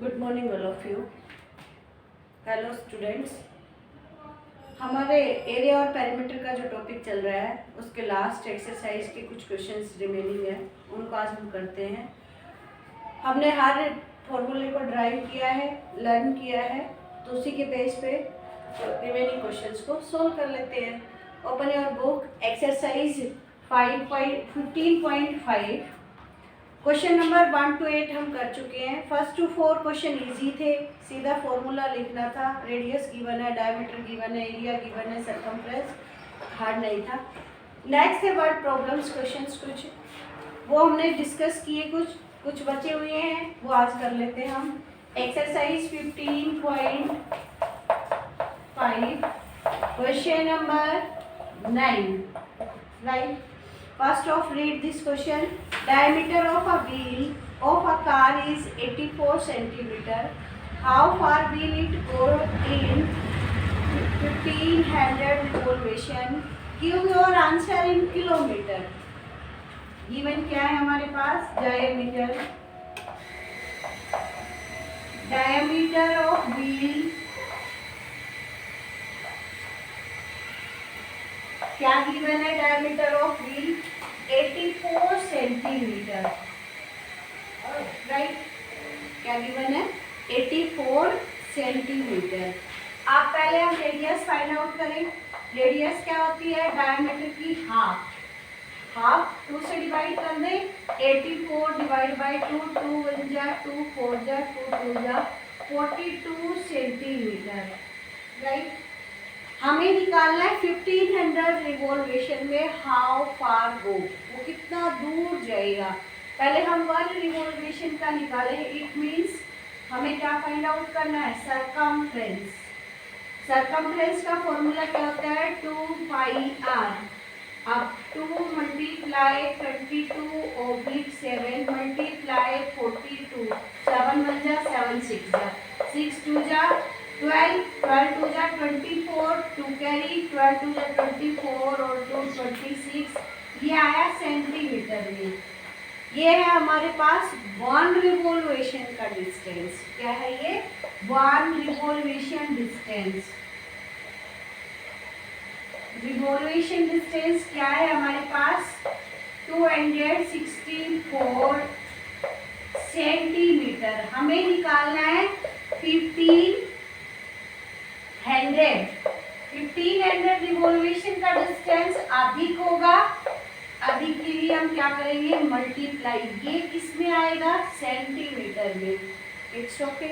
Good morning all of you. Hello students. हमारे area और parameter का जो टॉपिक चल रहा है उसके लास्ट एक्सरसाइज के कुछ क्वेश्चंस रिमेनिंग है, उनको आज हम करते हैं। हमने हर फॉर्मूले को ड्राइव किया है, लर्न किया है, तो उसी के बेस पे रिमेनिंग क्वेश्चंस को सोल्व कर लेते हैं। Open your book, exercise 15.5। Question number 1 to 8 हम कर चुके हैं। फर्स्ट टू 4 क्वेश्चन इजी थे, सीधा फॉर्मूला लिखना था। रेडियस गिवन है, डायमीटर गिवन है, एरिया गिवन है, सरकमफ्रेंस हार्ड नहीं था। नेक्स्ट है वर्ड प्रॉब्लम्स क्वेश्चंस, कुछ वो हमने डिस्कस किए, कुछ बचे हुए हैं वो आज कर लेते हैं हम। Exercise 15.5 question number 9, right. First off, read this question. Diameter of a wheel of a car is 84 centimeter. How far will it go in 1500 revolution? Give your answer in kilometer. Given क्या है हमारे पास? Diameter. Diameter of wheel क्या given है? Diameter of wheel 84 centimetre, right. क्या given है? 84 centimetre. आप पहले हम रेडियस फाइंड आउट करें। रेडियस क्या होती है? डायमीटर की हाफ 2 से डिवाइड कर दें। 84 डिवाइड बाई 2, 2 1 जा 2, 4 जा 2, 2 जा 42 सेंटीमीटर, राइट। हमें निकालना है 1500 रिवॉल्यूशन में हाउ फार गो, वो कितना दूर जाएगा। पहले हम 1 रिवॉल्यूशन का निकाले। इट मींस हमें क्या फाइंड आउट करना है? सरकमफ्रेंस। सरकमफ्रेंस का फॉर्मूला क्या होता है? 2 पाई आर। अब 2 मल्टीप्लाई 22/7 मल्टीप्लाई 42, 7 1 जा 7 6 जा 6 2 जा 12, 12 2 जा 24, 2 कैरी 12 2 जा 24 और 2 26। ये आया सेंटीमीटर में। ये है हमारे पास 1 रिवॉल्यूशन का डिस्टेंस। क्या है ये? 1 रिवॉल्यूशन डिस्टेंस। रिवॉल्यूशन डिस्टेंस क्या है हमारे पास? 264 सेंटीमीटर। हमें निकालना है 1500 रिवॉल्यूशन का डिस्टेंस अधिक होगा। अधिक के लिए हम क्या करेंगे? मल्टीप्लाई। ये किस में आएगा? सेंटीमीटर में। It's okay.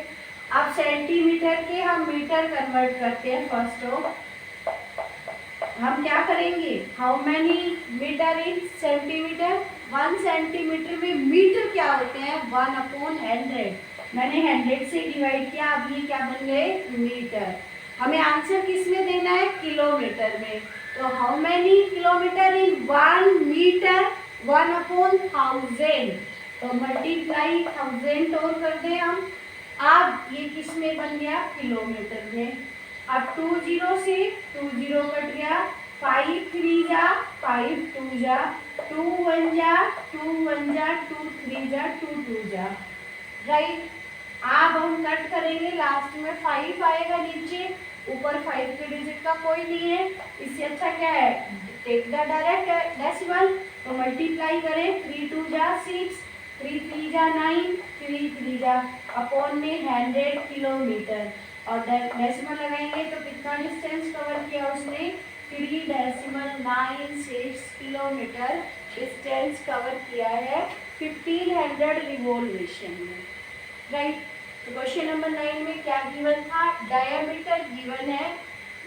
अब सेंटीमीटर के हम मीटर कन्वर्ट करते हैं। फर्स्ट ऑफ हम क्या करेंगे? How many metre in centimetre? 1 centimetre में मीटर क्या होते हैं? 1/100। मैंने 100 से डिवाइड किया, अब ये क्या बन गए? मीटर। हमें आंसर किस में देना है? किलोमीटर में। तो how many kilometre in 1 metre? 1/1000। तो मल्टीप्लाई 1000 और कर दें हम। अब ये किस में बन गया? किलोमीटर में। अब 2 0 से 2 0 कट गया। 5 3 जा 5 2 जा 2 1 जा 2 1 जा 2 3 जा 2 2 जा, राइट। अब हम कट करेंगे, लास्ट में 5 आएगा नीचे, ऊपर 5 के डिजिट का कोई नहीं है। इससे अच्छा क्या है? Take the direct decimal. तो मल्टीप्लाई करें। 3 2 जा 6, 3 3 जा 9, 3 3 जा अपॉन में 100 किलोमीटर। और डेसिमल लगाएंगे तो कितना डिस्टेंस कवर किया उसने? 3.96 किलोमीटर डिस्टेंस कवर किया है 1500 रिवॉल्यूशन में, राइट। तो क्वेश्चन नंबर 9 में क्या गिवन था? डायमीटर गिवन है।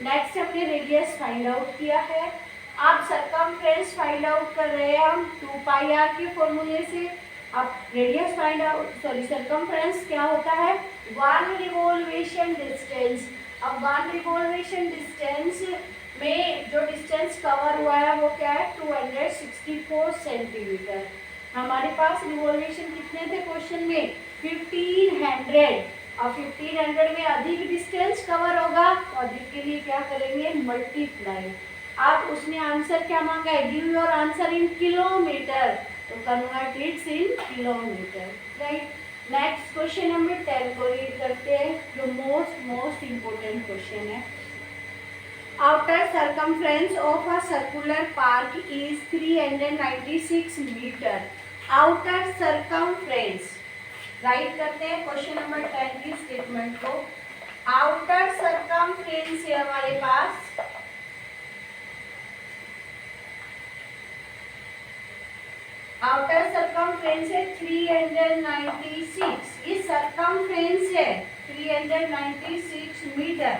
नेक्स्ट हमने रेडियस फाइंड आउट किया है। अब सरकमफ्रेंस फाइंड आउट कर रहे हैं हम 2 पाई आर के फॉर्मूले से। अब रेडियस फाइंड आउट, सरकमफ्रेंस क्या होता है? 1 रिवॉल्यूशन डिस्टेंस। अब 1 रिवॉल्यूशन डिस्टेंस में जो डिस्टेंस कवर हुआ है वो क्या है? 264 सेंटीमीटर। हमारे पास रिवॉल्यूशन कितने थे क्वेश्चन में? 1500। अब 1500 में अधिक डिस्टेंस कवर होगा, तो अधिक के लिए क्या करेंगे? मल्टीप्लाई। अब उसने आंसर क्या मांगा है? Give your answer in kilometre. तो convert it's in kilometre, right. Next question number 10 को रीड करते हैं, जो मोस्ट इम्पोर्टेंट क्वेश्चन है। Outer circumference of a circular park is 396 meter. Outer circumference. Right करते हैं क्वेश्चन नंबर 10 की स्टेटमेंट को। आउटर सर्कमफ्रेंस है हमारे पास, आउटर सर्कमफ्रेंस है 396। ये सर्कमफ्रेंस है 396 मीटर।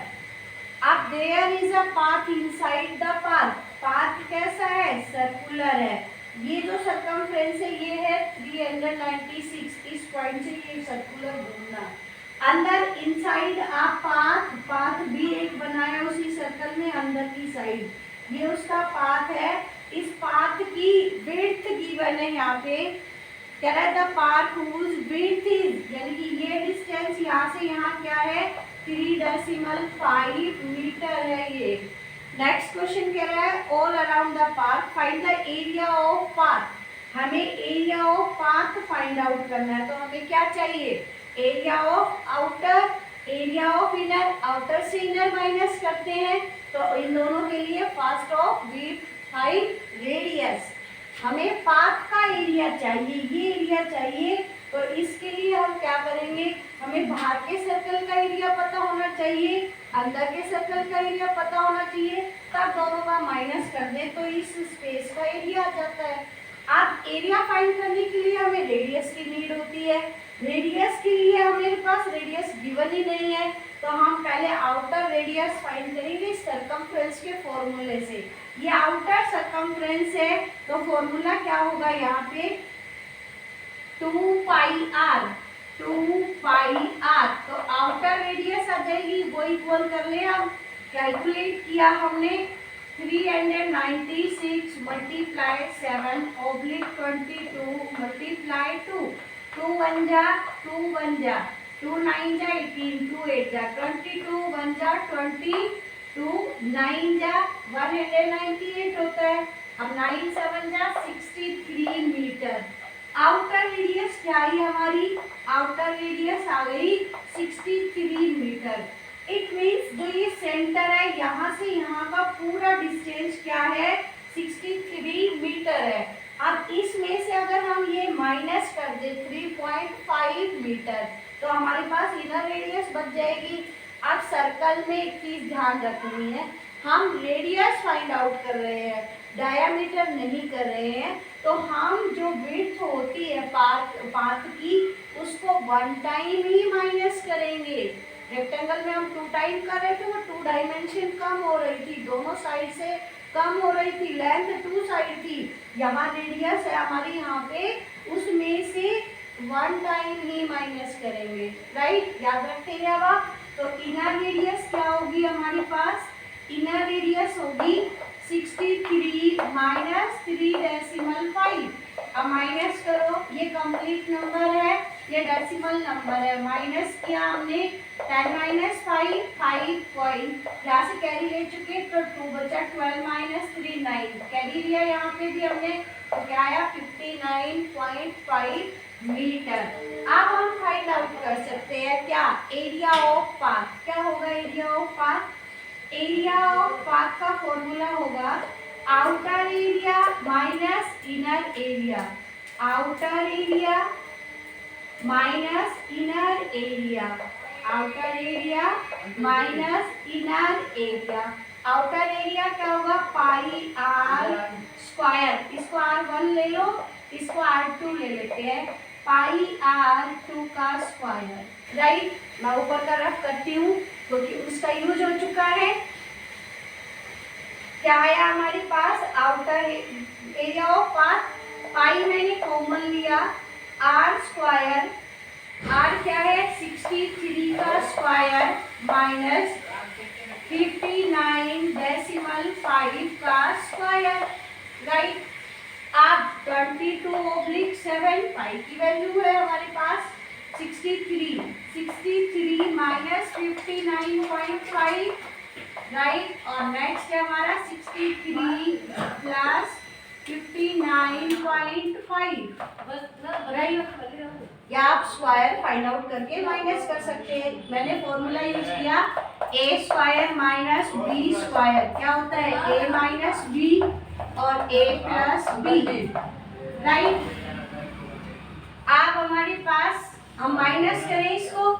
अब there is a path inside the park. Path कैसा है? सर्कुलर है। ये जो सर्कमफ्रेंस है ये है 396। इस पॉइंट से ये सर्कुलर घूमना। अंदर इनसाइड आप पाथ, पाथ भी एक बनाया उसी सर्कल में अंदर की साइड, ये उसका पाथ है। इस पाथ की विड्थ गिवन है यहाँ पे, कह रहा है the park whose width is, यानी कि ये डिस्टेंस यहाँ से यहाँ क्या है 3.5 मीटर है ये। नेक्स्ट क्वेश्चन कह रहा है all around the park find the area of path. हमें area of path find out करना है, तो हमें क्या चाहिए? Area of outer, area of inner. Outer से इनर माइनस करते हैं तो इन दोनों के लिए first of width find radius. हमें पाथ का एरिया चाहिए, ये एरिया चाहिए, तो इसके लिए हम क्या करेंगे? हमें बाहर के सर्कल का एरिया पता होना चाहिए, अंदर के सर्कल का एरिया पता होना चाहिए, तब दोनों का माइनस कर दें तो इस स्पेस का एरिया आ जाता है। अब एरिया फाइंड करने के लिए हमें रेडियस की नीड होती है। रेडियस के लिए हमारे पास रेडियस गिवन ही नहीं है, तो हम पहले आउटर रेडियस फाइंड करेंगे सर्कमफ्रेंस के फॉर्मूले से। ये आउटर सर्कमफ्रेंस है, तो फॉर्मूला क्या होगा यहाँ पे 2 पाई आर। तो आउटर रेडियस आ जाएगी, वो इक्वल कर ले। हम कैलकुलेट किया हमने 396 मल्टीप्लाई 7 ऑब्लिक 22 मल्टीप्लाई 2। 2 1 जा 2 1 जा 2 9 जा 18 2 8 जा 22 1 जा 22 9 जा 198 होता है। अब 9 7 जा 63 मीटर। आउटर रेडियस क्या आई हमारी? आउटर रेडियस आ गई 63 मीटर। इट मीन्स जो ये सेंटर है यहाँ से यहाँ का पूरा डिस्टेंस क्या है 63 मीटर है। अब इसमें से अगर हम ये माइनस कर दे 3.5 मीटर तो हमारे पास इनर रेडियस बच जाएगी। अब सर्कल में एक चीज ध्यान रखनी है, हम रेडियस फाइंड आउट कर रहे हैं, डायामीटर नहीं कर रहे हैं, तो हम जो विड्थ होती है पाथ की उसको 1 टाइम ही माइनस करेंगे। रेक्टेंगल में हम 2 टाइम कर रहे थे, वो 2 डायमेंशन कम हो रही थी, दोनों साइड से कम हो रही थी, लेंथ 2 साइड थी। यहाँ रेडियस है हमारी यहाँ पे, उसमें से 1 टाइम ही माइनस करेंगे। राइट, याद रखेंगे अब आप। तो इनर रेडियस क्या होगी हमारे पास? इनर रेडियस होगी 63 माइनस 3.5। अब माइनस करो, ये कंप्लीट नंबर है, ये डेसिमल नंबर है। माइनस किया हमने 10 माइनस 5 5 पॉइंट, यहाँ से कैरी ले चुके तो 2 बचा, 12 माइनस 3 9 कैरी लिया, यहाँ पे भी हमने, तो क्या आया 59.5 मीटर। अब हम फाइंड आउट कर सकते हैं क्या? Area of path. क्या होगा area of path? Area of path का फॉर्मूला होगा outer area minus inner area. Outer area minus inner area. Outer area minus inner area. Outer area क्या होगा? पाई आर स्क्वायर। इसको R1 ले लो, इसको R2 ले लेते हैं, पाई R2 का स्क्वायर। राइट, मैं ऊपर का रफ करती हूँ क्योंकि उसका यूज हो चुका है। क्या आया हमारे पास? आउटर एरिया ऑफ पाथ, पाई मैंने कॉमन लिया, आर स्क्वायर, आर क्या है 63 का स्क्वायर माइनस 59.5 का स्क्वायर। राइट, अब 22/7 पाई की वैल्यू है हमारे पास 63 माइनस 59.5। राइट, और नेक्स्ट है हमारा 63 प्लस 59.5। राइट, या आप स्क्वायर फाइंड आउट करके माइनस कर सकते हैं। मैंने फॉर्मूला यूज किया ए स्क्वायर माइनस बी स्क्वायर, क्या होता है ए माइनस बी और ए प्लस बी, राइट। अब हमारे पास हम माइनस करें इसको,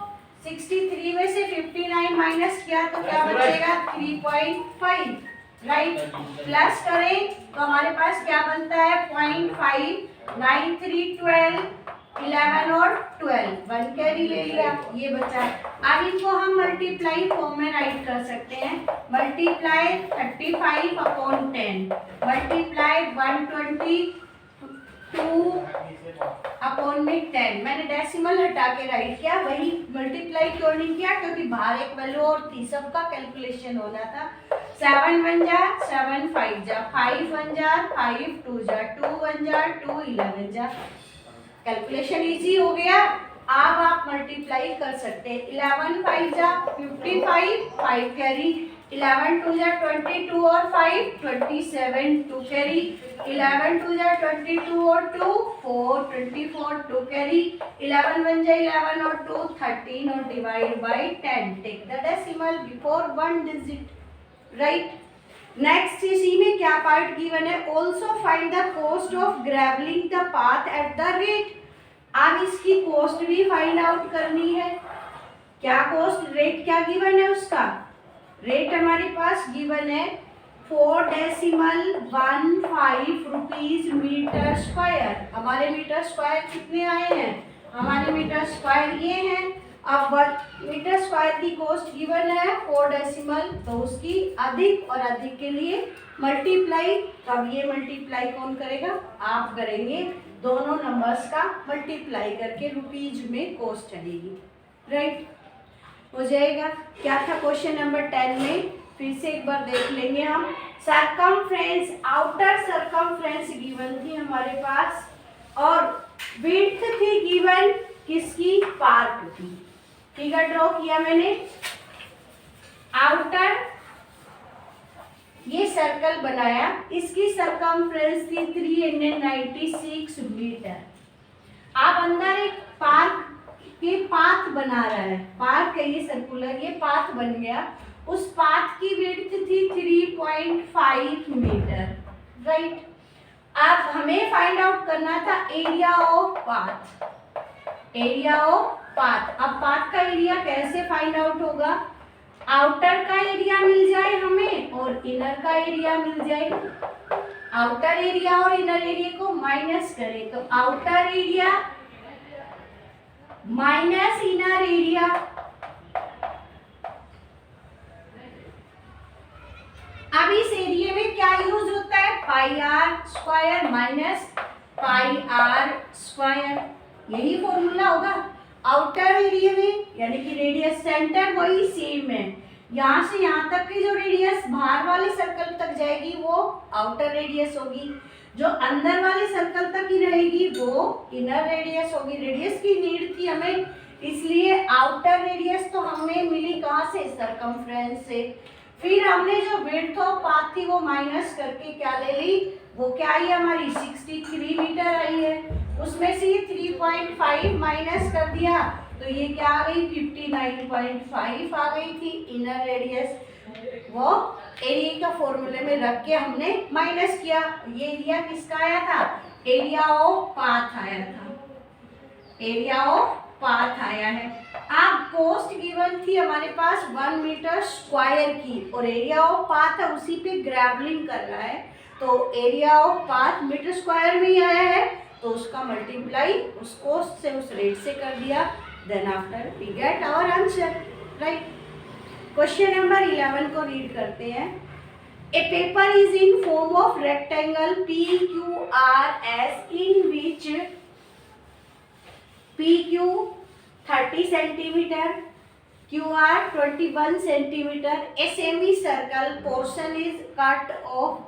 63 में से 59 माइनस किया तो क्या बचेगा 3.5, राइट। प्लस करें तो हमारे पास क्या बनता है 0.5, 9, 3, 12, 11 और 12, 1 कैरी ले लिया, ये बचा। अब इनको हम मल्टीप्लाई फॉर्म में राइट कर सकते हैं। मल्टीप्लाई 35 अपॉन 10, मल्टीप्लाई 122 अपॉन में 10। मैंने डेसिमल हटा के राइट किया, वही मल्टीप्लाई क्यों नहीं किया, क्योंकि बाहर एक वैल्यू और थी, सबका कैलकुलेशन होना था। 7 1 जा 7 5 जा 5 1 जा 5 2 जा 2 1 जा 2 11 जा, कैलकुलेशन इजी हो गया। अब आप मल्टीप्लाई कर सकते हैं। 11 5 जा 55, 5 कैरी, 11 2 जा 22 और 5 27, 2 कैरी, 11 2 जा 22 और 2 4 24, 2 कैरी, 11 1 जा 11 और 2 13 और divide by 10, take the decimal before 1 digit, right. Next इसी में क्या पार्ट गिवन है, also find the cost of gravelling the path at the rate. अब इसकी कॉस्ट भी फाइंड आउट करनी है। क्या कॉस्ट, रेट क्या गिवन है उसका, रेट हमारे पास गिवन है 4.15 रुपीज मीटर स्क्वायर। हमारे मीटर स्क्वायर कितने आए हैं, हमारे मीटर स्क्वायर ये हैं। अब मीटर स्क्वायर की कॉस्ट गिवन है 4 डेसिमल, तो उसकी अधिक और अधिक के लिए मल्टीप्लाई, अब ये मल्टीप्लाई कौन करेगा, आप करेंगे। दोनों नंबर्स का मल्टीप्लाई करके रुपीज में कॉस्ट चलेगी, राइट, हो जाएगा। क्या था क्वेश्चन नंबर 10 में, फिर से एक बार देख लेंगे हम। सरकमफ्रेंस, आउटर सरकमफ्रेंस गिवन थी हमारे पास, और विड्थ थी गिवन किसकी, पार्क की। फिगर ड्रॉ किया मैंने, आउटर ये सर्कल बनाया, इसकी सरकमफ्रेंस थी 396 मीटर। आप अंदर एक पार्क के पाथ बना रहा है, पार्क है ये सर्कुलर, ये पाथ बन गया, उस पाथ की विड्थ थी 3.5 मीटर, राइट। अब हमें फाइंड आउट करना था area of path, area of path. अब पाथ का एरिया कैसे फाइंड आउट होगा, आउटर का एरिया मिल जाए हमें और इनर का एरिया मिल जाए। आउटर एरिया और इनर एरिया को माइनस करें तो outer area minus inner area, अब इस एरिया में क्या यूज होता है, pi R square minus pi R square, यही फॉर्मूला होगा। आउटर एरिया में यानी कि रेडियस सेंटर वही सेम है, यहाँ से यहाँ तक की जो रेडियस बाहर वाले सर्कल तक जाएगी वो आउटर रेडियस होगी, जो अंदर वाले सर्कल तक ही रहेगी वो इनर रेडियस होगी। रेडियस की नीड थी हमें, इसलिए आउटर रेडियस तो हमें मिली कहाँ से, सरकमफ्रेंस से। फिर हमने जो विड्थ ऑफ पाथ थी वो माइनस करके क्या ले ली, वो क्या आई हमारी 63 मीटर आई है, उसमें से ये 3.5 माइनस कर दिया तो ये क्या आ गई 59.5 आ गई थी इनर रेडियस। वो एरिया का फॉर्मूले में रख के हमने माइनस किया, ये एरिया किसका आया था, एरिया ऑफ पाथ आया था, एरिया ऑफ पाथ आया है। अब कॉस्ट गिवन थी हमारे पास 1 मीटर स्क्वायर की, और एरिया ऑफ पाथ है उसी पे ग्रेवलिंग कर रहा है, तो area of path meter square में ही आया है, तो उसका मल्टीप्लाई उस कॉस्ट से उस रेट से कर दिया, then after we get our answer, right. Question number 11 को रीड करते हैं। A paper is in form of rectangle PQRS in which PQ 30 centimeter, QR 21 centimeter, a semicircle portion is cut off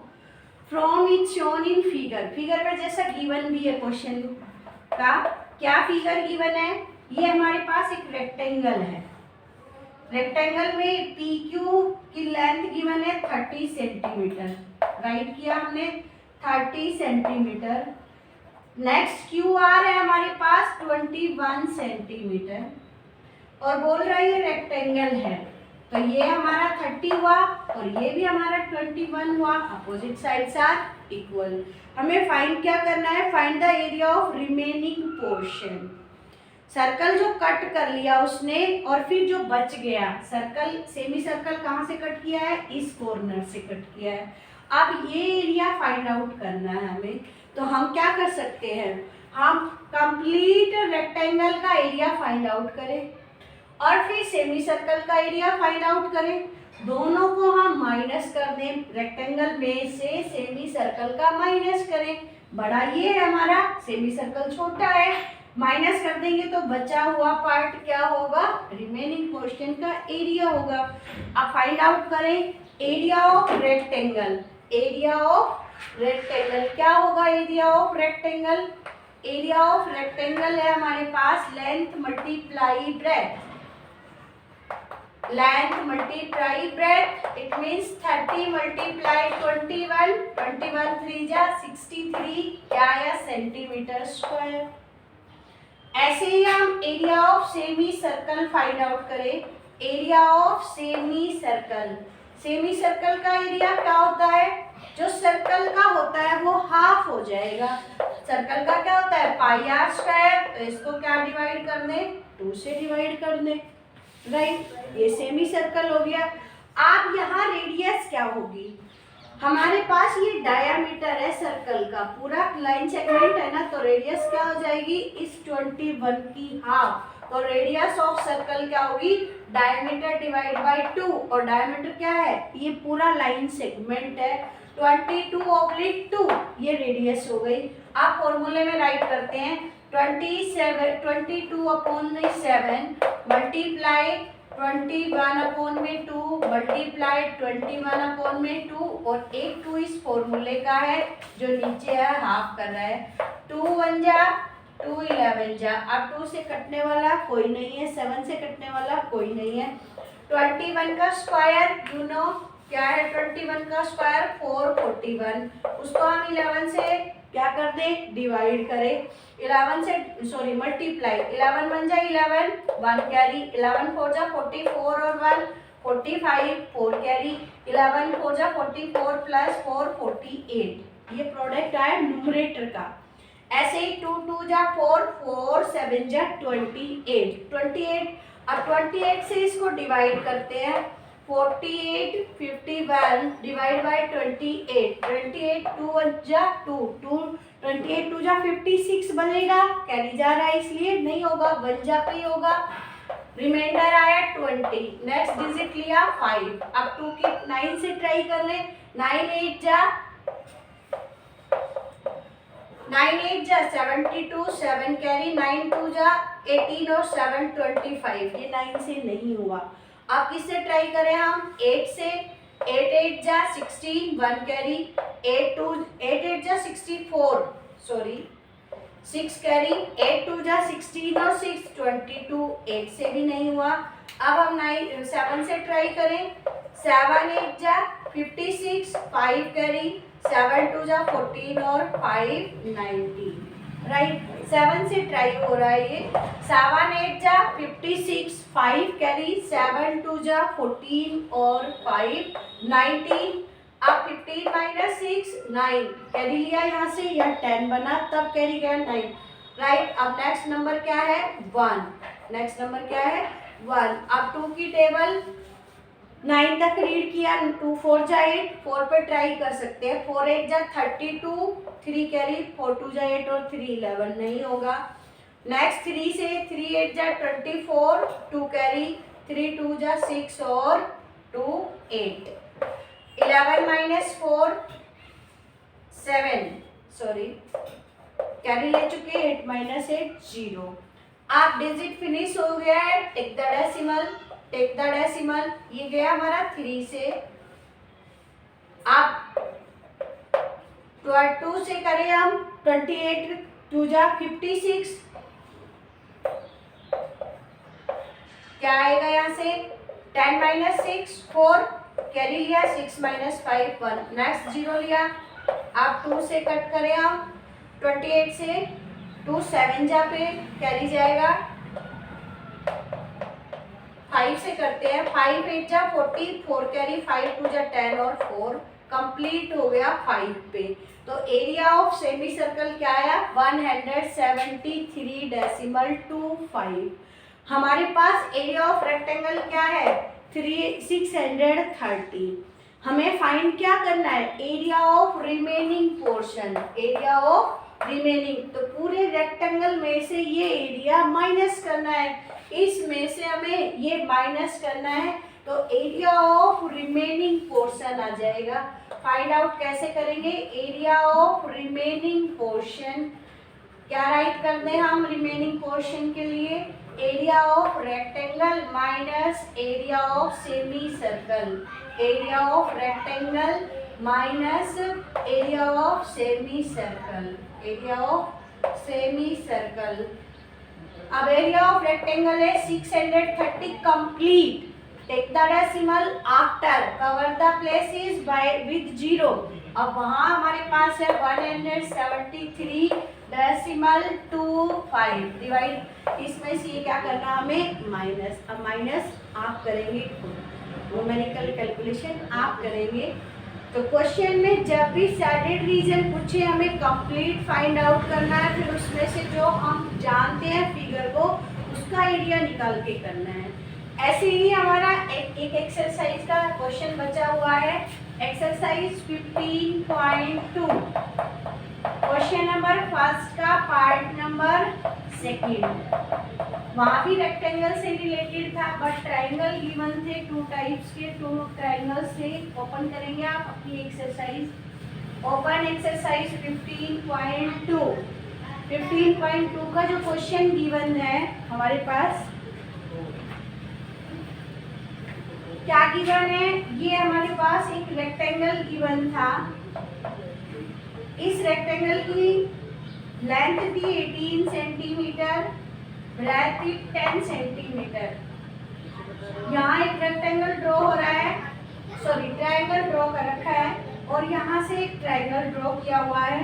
from it shown in figure। Figure में जैसा given भी है question का, क्या figure given है, ये हमारे पास एक रेक्टेंगल है, रेक्टेंगल में PQ की लेंथ गिवन है 30 सेंटीमीटर, राइट किया हमने 30 सेंटीमीटर। नेक्स्ट QR है हमारे पास 21 सेंटीमीटर और बोल रहा है ये रेक्टेंगल है, तो ये हमारा 30 हुआ और ये भी हमारा 21 हुआ। Opposite sides are equal. हमें फाइंड क्या करना है, find the area of remaining portion. Circle जो कट कर लिया उसने और फिर जो बच गया, सर्कल सेमी सर्कल कहाँ से कट किया है, इस कॉर्नर से कट किया है। अब ये एरिया फाइंड आउट करना है हमें, तो हम क्या कर सकते हैं, हम कंप्लीट रेक्टेंगल का एरिया फाइंड आउट करें और फिर सेमी सर्कल का एरिया फाइंड आउट करें। दोनों को हम माइनस कर दें, रेक्टेंगल में से सेमी सर्कल का माइनस करें। बड़ा ये है हमारा, सेमी सर्कल छोटा है, माइनस कर देंगे तो बचा हुआ पार्ट क्या होगा, रिमेनिंग पोर्शन का एरिया होगा। अब फाइंड आउट करें area of rectangle. Area of rectangle क्या होगा, area of rectangle, area of rectangle है हमारे पास length multiply breadth, length multiply breadth, it means 30 multiply 21, 21 3 जा 63 क्या आया, सेंटीमीटर स्क्वायर। ऐसे ही हम area of semi circle find out करें। Area of semi circle, semicircle का एरिया क्या होता है, जो सर्कल का होता है वो हाफ हो जाएगा। सर्कल का क्या होता है, पाई आर स्क्वायर, तो इसको क्या डिवाइड कर दें, 2 से डिवाइड कर दें, राइट। ये सेमी सर्कल हो गया। अब यहाँ रेडियस क्या होगी, हमारे पास ये डायामीटर है सर्कल का, पूरा लाइन सेगमेंट है ना, तो रेडियस क्या हो जाएगी, इस 21 की हाफ। तो रेडियस ऑफ सर्कल क्या होगी, डायमीटर डिवाइड बाय 2, और डायमीटर क्या है, ये पूरा लाइन सेगमेंट है, 22/2 ये रेडियस हो गई। आप फॉर्मूले में राइट करते हैं 22/7 मल्टीप्लाई 21/2 मल्टीप्लाई 21/2 और एक 2 इस फॉर्मूले का है जो नीचे है हाफ कर रहा है, 2 1 जा 2 11 जा। अब 2 से कटने वाला कोई नहीं है, 7 से कटने वाला कोई नहीं है। 21 का स्क्वायर यू नो क्या है, 21 का स्क्वायर 441, उसको हम 11 से क्या कर दें, डिवाइड करें, 11 से सॉरी मल्टीप्लाई, 11 बन जाए 11 1 कैरी, 11 4 जा 44 और 1 45 4 कैरी, 11 4 जा 44 प्लस 4 48, ये प्रोडक्ट आया न्यूमरेटर का। ऐसे ही 2 2 जा 4 4 7 जा 28। अब 28 से इसको डिवाइड करते हैं, 48 51 डिवाइड बाय 28, 28 2 1 जा 2 28 2 जा 56 बनेगा, कैरी जा रहा है इसलिए नहीं होगा, 1 जा पे ही होगा, रिमाइंडर आया 20। नेक्स्ट डिजिट लिया 5, अब 2 की 9 से ट्राई कर ले, 9 8 जा 72 7 कैरी, 9 2 जा 18 और 7 25, ये 9 से नहीं हुआ। अब किससे ट्राई करें हम, 8 से, 8 8 जा 16 1 कैरी, 8 8 जा 64 सॉरी 6 कैरी, 8 2 जा 16 और 6 22, 8 से भी नहीं हुआ। अब हम 7 से ट्राई करें, 7 8 जा 56 5 कैरी, 7 2 जा 14 और 5 19, राइट। 7 से ट्राई हो रहा है ये, 7 8 जा 56 5 कैरी, 7 2 जा 14 और 5 19। अब 15 माइनस 6 9 कैरी लिया यहाँ से, यह 10 बना तब कैरी गया 9, राइट। अब नेक्स्ट नंबर क्या है 1, नेक्स्ट नंबर क्या है 1। अब 2 की टेबल 9 तक रीड किया, 2 4 जा 8, 4 पे ट्राई कर सकते हैं, 4 8 जा 32 3 कैरी, 4 2 जा 8 और 3 11 नहीं होगा। नेक्स्ट 3 से 3 8 जा 24 2 कैरी, 3 2 जा 6 और 2 8, 11 माइनस 4 7 सॉरी कैरी ले चुके, 8 माइनस 8 0। आप डिजिट फिनिश हो गया है, take the decimal, take the decimal, ये गया हमारा 3 से। आप 2 से करें हम 28 2 जा 56, क्या आएगा यहाँ से 10 माइनस 6 4 कैरी लिया, 6 माइनस 5 1, नेक्स्ट 0 लिया। आप 2 से कट करें हम 28 से 2 7 जा पे कैरी जाएगा, 5 से करते हैं, 5 8 जा 40, 4 कैरी, 5 2 जा 10 और 4 कंप्लीट हो गया 5 पे। तो एरिया ऑफ सेमी सर्कल क्या आया 173.25। हमारे पास एरिया ऑफ रेक्टेंगल क्या है 630। हमें फाइंड क्या करना है area of remaining portion, area of remaining. तो पूरे रेक्टेंगल में से ये एरिया माइनस करना है, इसमें से हमें ये माइनस करना है, तो एरिया ऑफ रिमेनिंग पोर्शन आ जाएगा। फाइंड आउट कैसे करेंगे एरिया ऑफ रिमेनिंग पोर्शन, क्या राइट कर दें हम रिमेनिंग पोर्शन के लिए area of rectangle minus area of semi circle, area of rectangle minus area of semi circle, area of semi circle. अब एरिया ऑफ रेक्टेंगल है 630 complete, take the decimal after, cover the places by with 0। अब वहां हमारे पास है 173.25 divide, इसमें से ये क्या करना हमें माइनस। अब माइनस आप करेंगे, न्यूमेरिकल कैलकुलेशन आप करेंगे। तो क्वेश्चन में जब भी सैडेड रीजन पूछे हमें कंप्लीट फाइंड आउट करना है, फिर उसमें से जो हम जानते हैं फिगर को उसका एरिया निकाल के करना है। ऐसे ही हमारा एक एक्सरसाइज का क्वेश्चन बचा हुआ है, एक्सरसाइज 15.2, क्वेश्चन नंबर फर्स्ट का पार्ट नंबर सेकंड। वहाँ भी रेक्टेंगल से रिलेटेड था बट ट्राइंगल गिवन थे, 2 टाइप्स के, 2 ट्राइंगल से। ओपन करेंगे आप अपनी एक्सरसाइज, ओपन एक्सरसाइज 15.2। 15.2 का जो क्वेश्चन गिवन है हमारे पास, क्या गिवन है, ये हमारे पास एक रेक्टेंगल गिवन था। इस रेक्टेंगल की लेंथ थी 18 सेंटीमीटर, ब्रेथ थी 10 सेंटीमीटर। यहाँ एक रेक्टेंगल ड्रॉ हो रहा है, सॉरी ट्रायंगल ड्रॉ कर रखा है, और यहाँ से एक ट्रायंगल ड्रॉ किया हुआ है।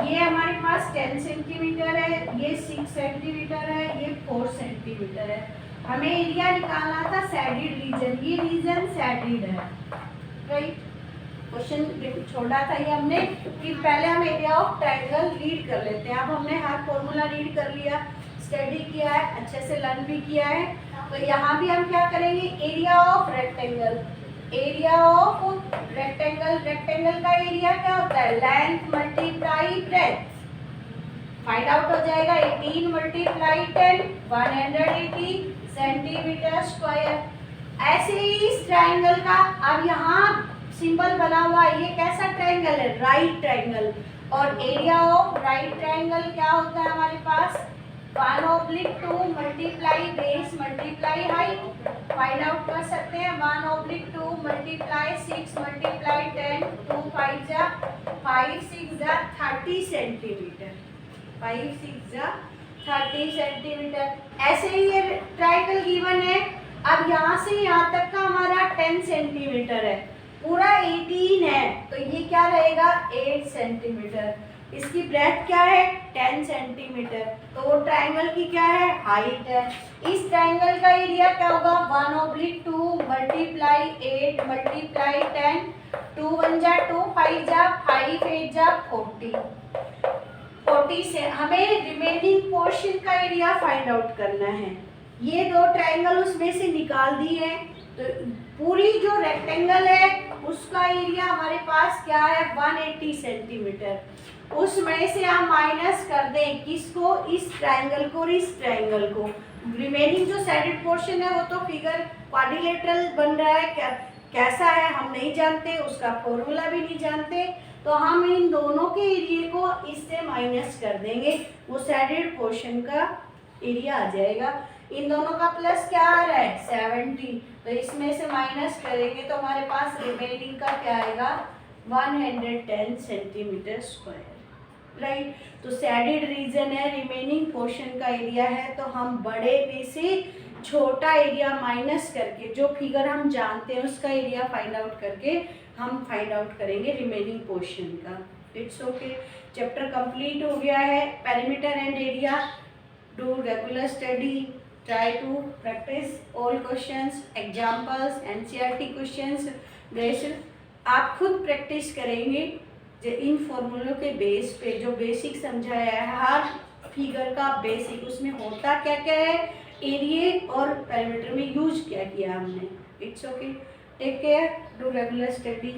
ये हमारे पास 10 सेंटीमीटर है, ये 6 सेंटीमीटर है, ये 4 सेंटीमीटर है। हमें एरिया निकालना था सैडेड रीजन, ये रीजन सैडेड है, राइट। क्वेश्चन छोड़ा था ये हमने कि पहले हम एरिया ऑफ ट्रायंगल रीड कर लेते हैं। अब हमने हर फॉर्मूला रीड कर लिया, स्टडी किया है, अच्छे से लर्न भी किया है। तो यहाँ भी हम क्या करेंगे area of rectangle, area of rectangle, rectangle का एरिया क्या होता है length multiply breath. Find out हो जाएगा 18 मल्टीप्लाई 10 180 सेंटीमीटर स्क्वायर। ऐसे ही इस ट्रायंगल का, अब यहाँ सिंबल बना हुआ है, ये कैसा ट्रायंगल है राइट ट्रायंगल, और एरिया ऑफ राइट ट्रायंगल क्या होता है हमारे पास 1/2 multiply base multiply height. Find out कर सकते हैं 1/2 मल्टीप्लाई 6 मल्टीप्लाई 10, 2 5 जा 5 6 जा 30 सेंटीमीटर, 5 6 जा 30 सेंटीमीटर। ऐसे ही ये ट्रायंगल गिवन है। अब यहाँ से यहाँ तक का हमारा 10 सेंटीमीटर है, पूरा 18 है, तो ये क्या रहेगा 8 सेंटीमीटर। इसकी ब्रेथ क्या है 10 सेंटीमीटर, तो वो ट्रायंगल की क्या है हाइट है। इस ट्रायंगल का एरिया क्या होगा 1/2 मल्टीप्लाई 8 मल्टीप्लाई 10, 2 1 जा 2 5 जा 5 8 जा 40 से हमें रिमेनिंग पोर्शन का एरिया फाइंड आउट करना है। ये 2 ट्रायंगल उसमें से निकाल दिए, तो पूरी जो रेक्टेंगल है उसका एरिया हमारे पास क्या है 180 सेंटीमीटर। उसमें से हम माइनस कर दें किसको इस ट्रायंगल को और इस ट्रायंगल को। रिमेनिंग जो सैडेड पोर्शन है वो तो फिगर क्वाड्रिलेटरल बन रहा है, कैसा है हम नहीं जानते, उसका फॉर्मूला भी नहीं जानते, तो हम इन दोनों के एरिया को इससे माइनस कर देंगे, वो सैडेड पोर्शन का एरिया आ जाएगा। इन दोनों का प्लस क्या आ रहा है 70, तो इसमें से माइनस करेंगे तो हमारे पास रिमेनिंग का क्या आएगा 110 सेंटीमीटर स्क्वायर, राइट। तो सैडेड रीजन है, रिमेनिंग पोर्शन का एरिया है, तो हम बड़े में से छोटा एरिया माइनस करके जो फिगर हम जानते हैं उसका एरिया फाइंड आउट करके हम फाइंड आउट करेंगे रिमेनिंग पोर्शन का। It's okay. चैप्टर कंप्लीट हो गया है, perimeter and area. Do regular study, try to practice all questions, examples, NCERT questions. जैसे आप खुद प्रैक्टिस करेंगे जो इन फॉर्मूलों के बेस पे जो बेसिक समझाया है, हर फिगर का बेसिक उसमें होता क्या क्या है, एरिया और पेरीमीटर में यूज क्या किया हमने। It's okay, take care, do regular study.